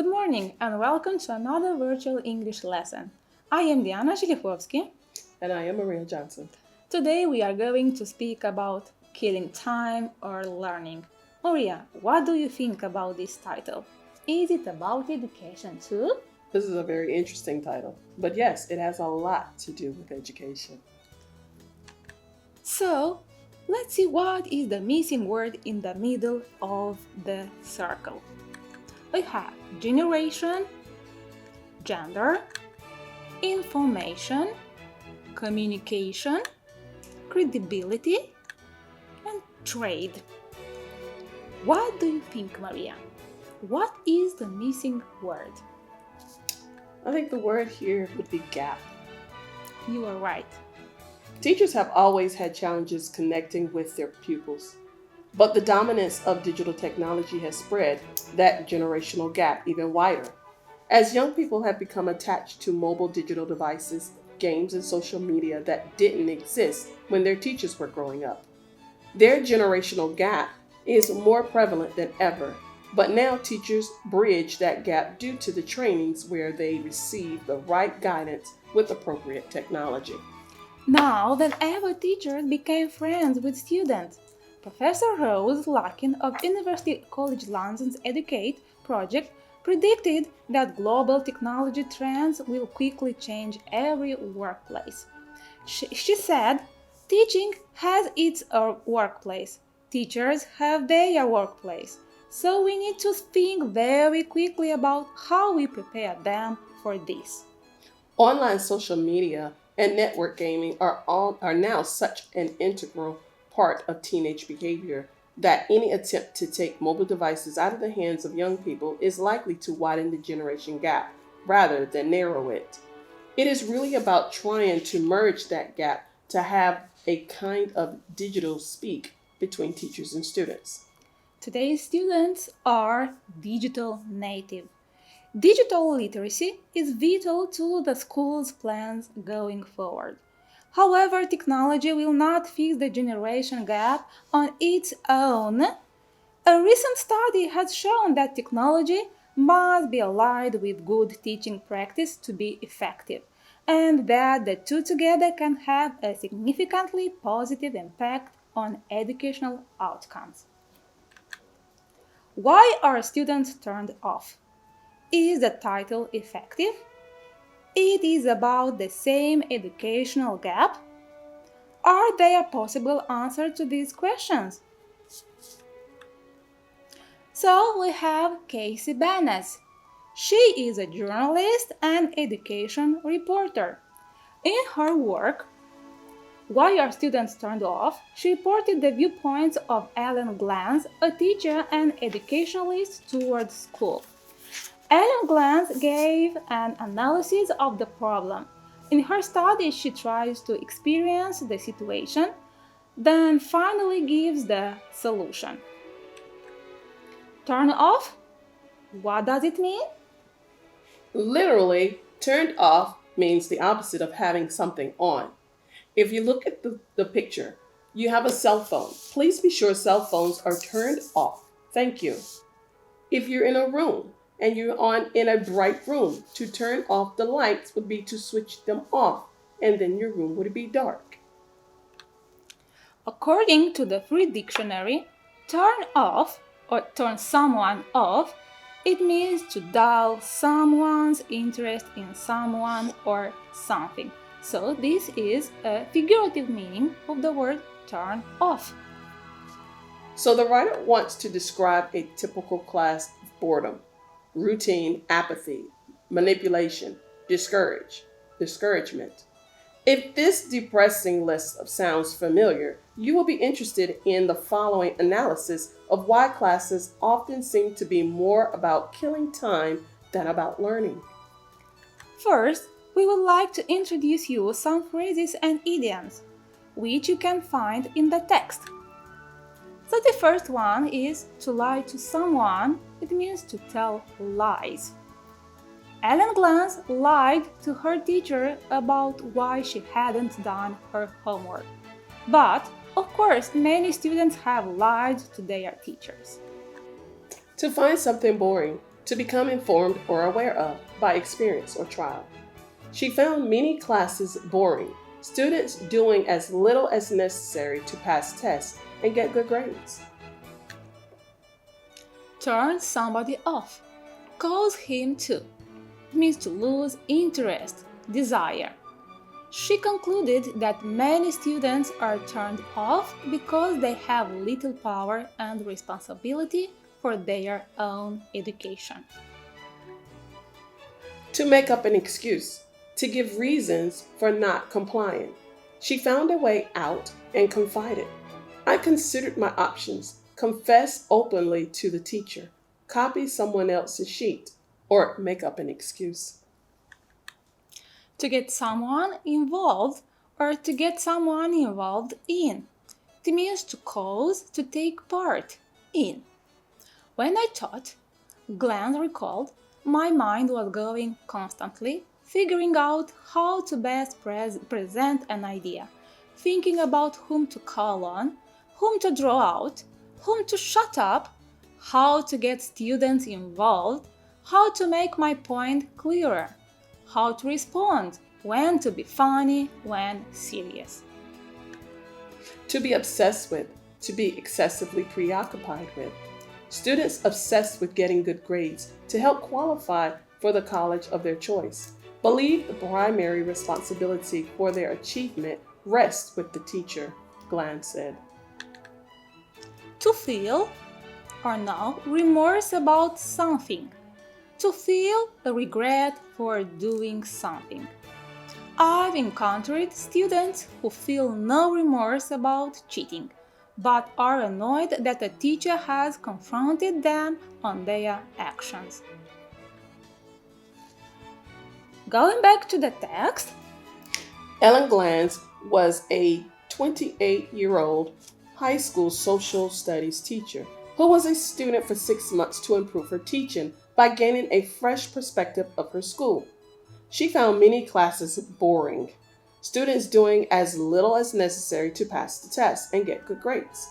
Good morning and welcome to another virtual English lesson. I am Diana Jelihovschii. And I am Maria Johnson. Today we are going to speak about killing time or learning. Maria, what do you think about this title? Is it about education too? This is a very interesting title, but yes, it has a lot to do with education. So, let's see what is the missing word in the middle of the circle. We have generation, gender, information, communication, credibility, and trade. What do you think, Maria? What is the missing word? I think the word here would be gap. You are right. Teachers have always had challenges connecting with their pupils, but the dominance of digital technology has spread that generational gap even wider. As young people have become attached to mobile digital devices, games, and social media that didn't exist when their teachers were growing up. Their generational gap is more prevalent than ever, but now teachers bridge that gap due to the trainings where they receive the right guidance with appropriate technology. Now than ever, teachers became friends with students. Professor Rose Larkin of University College London's Educate project predicted that global technology trends will quickly change every workplace. She said, teaching has its workplace, teachers have their workplace, so we need to think very quickly about how we prepare them for this. Online social media and network gaming are now such an integral part of teenage behavior that any attempt to take mobile devices out of the hands of young people is likely to widen the generation gap rather than narrow it. It is really about trying to merge that gap to have a kind of digital speak between teachers and students. Today's students are digital native. Digital literacy is vital to the school's plans going forward. However, technology will not fix the generation gap on its own. A recent study has shown that technology must be allied with good teaching practice to be effective, and that the two together can have a significantly positive impact on educational outcomes. Why are students turned off? Is the title effective? It is about the same educational gap? Are there possible answers to these questions? So we have Casey Banas. She is a journalist and education reporter. In her work, Why Are Students Turned Off?, she reported the viewpoints of Ellen Glantz, a teacher and educationalist towards school. Ellen Glantz gave an analysis of the problem. In her study, she tries to experience the situation, then finally gives the solution. Turn off? What does it mean? Literally, turned off means the opposite of having something on. If you look at the picture, you have a cell phone. Please be sure cell phones are turned off. Thank you. If you're in a room and you're in a bright room, to turn off the lights would be to switch them off, and then your room would be dark. According to the Free Dictionary, turn off or turn someone off, it means to dull someone's interest in someone or something. So this is a figurative meaning of the word turn off. So the writer wants to describe a typical class of boredom, routine, apathy, manipulation, discouragement. If this depressing list sounds familiar, you will be interested in the following analysis of why classes often seem to be more about killing time than about learning. First, we would like to introduce you some phrases and idioms, which you can find in the text. So the first one is to lie to someone. It means to tell lies. Ellen Glantz lied to her teacher about why she hadn't done her homework. But, of course, many students have lied to their teachers. To find something boring, to become informed or aware of by experience or trial. She found many classes boring, students doing as little as necessary to pass tests and get good grades. Turn somebody off. Cause him to. It means to lose interest, desire. She concluded that many students are turned off because they have little power and responsibility for their own education. To make up an excuse, to give reasons for not complying. She found a way out and confided. I considered my options, confess openly to the teacher, copy someone else's sheet, or make up an excuse. To get someone involved or to get someone involved in. It means to cause, to take part in. When I taught, Glenn recalled, my mind was going constantly, figuring out how to best present an idea, thinking about whom to call on, whom to draw out, whom to shut up, how to get students involved, how to make my point clearer, how to respond, when to be funny, when serious. To be obsessed with, to be excessively preoccupied with. Students obsessed with getting good grades to help qualify for the college of their choice believe the primary responsibility for their achievement rests with the teacher, Glenn said. To feel or know remorse about something. To feel a regret for doing something. I've encountered students who feel no remorse about cheating, but are annoyed that a teacher has confronted them on their actions. Going back to the text, Ellen Glantz was a 28-year-old high school social studies teacher who was a student for 6 months to improve her teaching by gaining a fresh perspective of her school. She found many classes boring, students doing as little as necessary to pass the test and get good grades,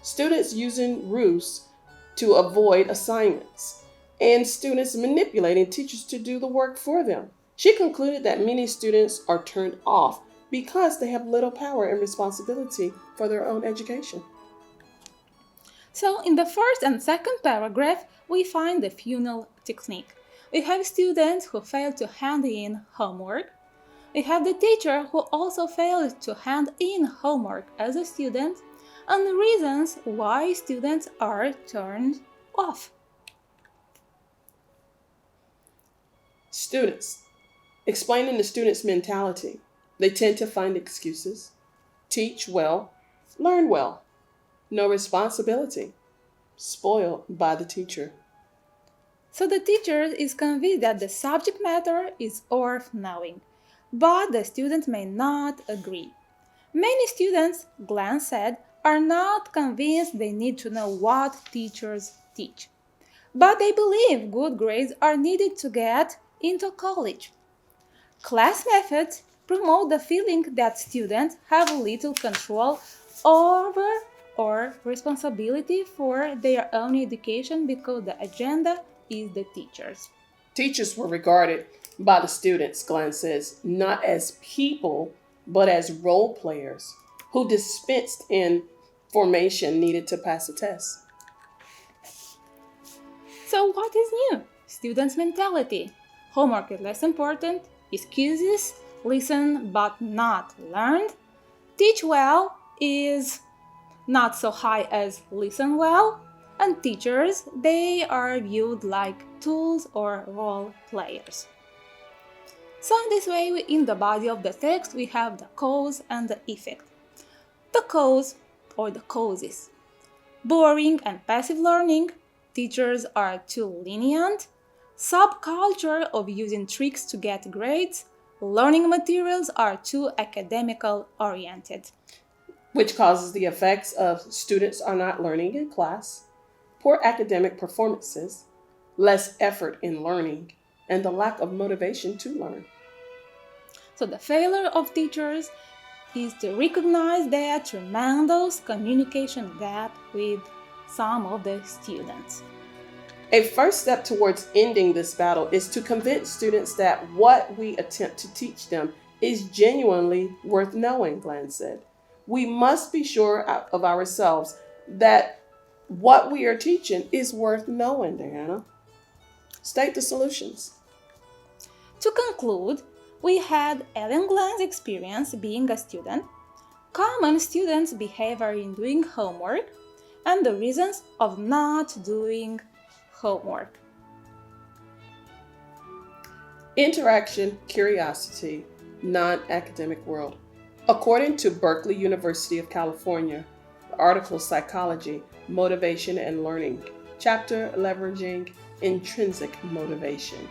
students using ruse to avoid assignments, and students manipulating teachers to do the work for them. She concluded that many students are turned off because they have little power and responsibility for their own education. So in the first and second paragraph, we find the funnel technique. We have students who fail to hand in homework. We have the teacher who also failed to hand in homework as a student, and the reasons why students are turned off. Students. Explaining the student's mentality. They tend to find excuses, teach well, learn well, no responsibility, spoiled by the teacher. So the teacher is convinced that the subject matter is worth knowing, but the student may not agree. Many students, Glenn said, are not convinced they need to know what teachers teach, but they believe good grades are needed to get into college. Class methods promote the feeling that students have little control over or responsibility for their own education because the agenda is the teachers. Teachers were regarded by the students, Glenn says, not as people, but as role players who dispensed information needed to pass a test. So what is new? Students' mentality. Homework is less important. Excuses, listen but not learned. Teach well is not so high as listen well. And teachers, they are viewed like tools or role players. So in this way, in the body of the text, we have the cause and the effect. The cause or the causes. Boring and passive learning. Teachers are too lenient. Subculture of using tricks to get grades. Learning materials are too academical oriented. Which causes the effects of students are not learning in class, poor academic performances, less effort in learning, and the lack of motivation to learn. So the failure of teachers is to recognize their tremendous communication gap with some of the students. A first step towards ending this battle is to convince students that what we attempt to teach them is genuinely worth knowing, Glenn said. We must be sure of ourselves that what we are teaching is worth knowing, Diana. State the solutions. To conclude, we had Ellen Glenn's experience being a student, common students' behavior in doing homework, and the reasons of not doing homework. Interaction, curiosity, non-academic world. According to Berkeley University of California, the article Psychology, Motivation and Learning, chapter Leveraging Intrinsic Motivation.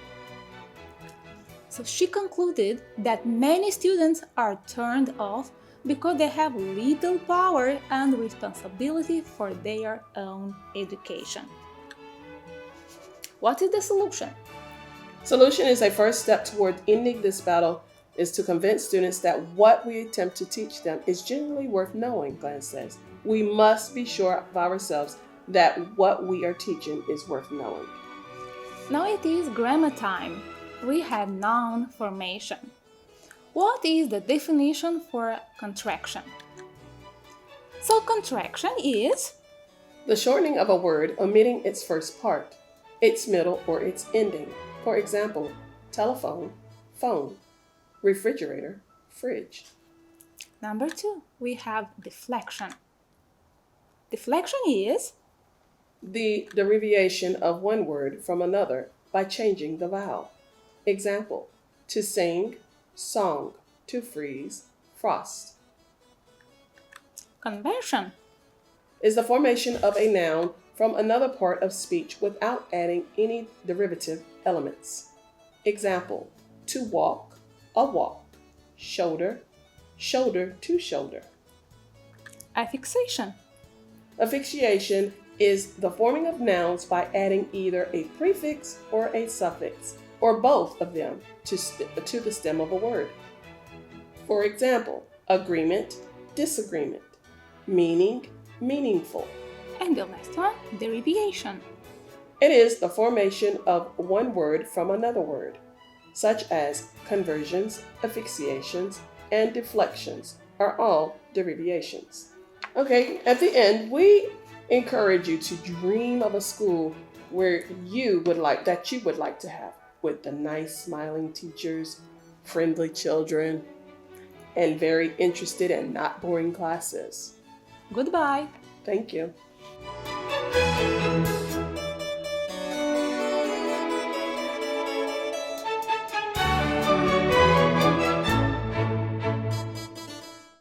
So she concluded that many students are turned off because they have little power and responsibility for their own education. What is the solution? Solution is a first step toward ending this battle is to convince students that what we attempt to teach them is genuinely worth knowing, Glenn says. We must be sure of ourselves that what we are teaching is worth knowing. Now it is grammar time. We have noun formation. What is the definition for contraction? So contraction is the shortening of a word, omitting its first part, its middle, or its ending. For example, telephone, phone, refrigerator, fridge. Number 2, we have deflection. Deflection is the derivation of one word from another by changing the vowel. Example, to sing, song, to freeze, frost. Conversion is the formation of a noun from another part of speech without adding any derivative elements. Example, to walk, a walk, shoulder, shoulder to shoulder. Affixation. Affixation is the forming of nouns by adding either a prefix or a suffix, or both of them to the stem of a word. For example, agreement, disagreement, meaning, meaningful. And the last one, derivation. It is the formation of one word from another word, such as conversions, affixations, and deflections are all derivations. Okay, at the end, we encourage you to dream of a school where you would like to have, with the nice smiling teachers, friendly children, and very interested and not boring classes. Goodbye. Thank you.